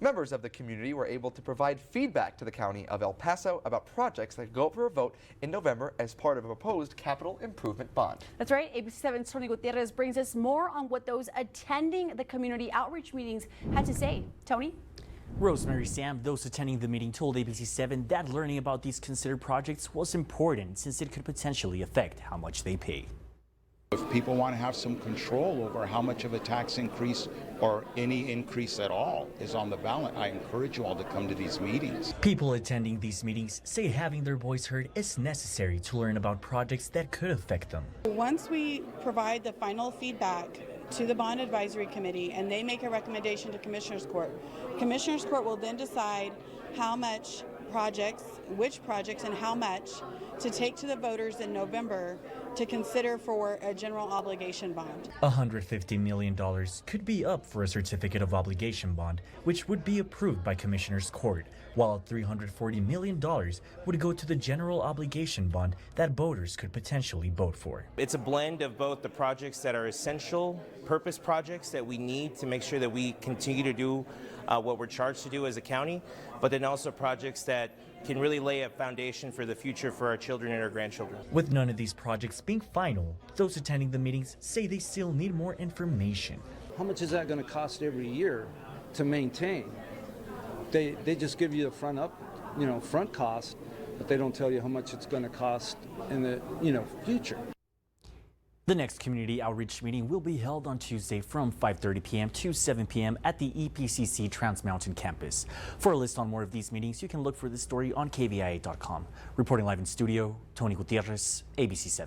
Members of the community were able to provide feedback to the County of El Paso about projects that go up for a vote in November as part of a proposed capital improvement bond. That's right. ABC7's Tony Gutierrez brings us more on what those attending the community outreach meetings had to say. Tony? Rosemary Sam, those attending the meeting told ABC7 that learning about these considered projects was important since it could potentially affect how much they pay. If people want to have some control over how much of a tax increase or any increase at all is on the ballot, I encourage you all to come to these meetings. People attending these meetings say having their voice heard is necessary to learn about projects that could affect them. Once we provide the final feedback to the Bond Advisory Committee and they make a recommendation to Commissioners Court will then decide how much projects, which projects and how much to take to the voters in November to consider for a general obligation bond. $150 million could be up for a certificate of obligation bond, which would be approved by Commissioners Court, while $340 million would go to the general obligation bond that voters could potentially vote for. It's a blend of both the projects that are essential purpose projects that we need to make sure that we continue to do what we're charged to do as a county, but then also projects that can really lay a foundation for the future for our children and our grandchildren. With none of these projects being final, those attending the meetings say they still need more information. How much is that going to cost every year to maintain? They just give you the front cost, but they don't tell you how much it's going to cost in the future. The next community outreach meeting will be held on Tuesday from 5:30 p.m. to 7 p.m. at the EPCC Trans Mountain campus. For a list on more of these meetings, you can look for this story on kvia.com. Reporting live in studio, Tony Gutierrez, ABC7.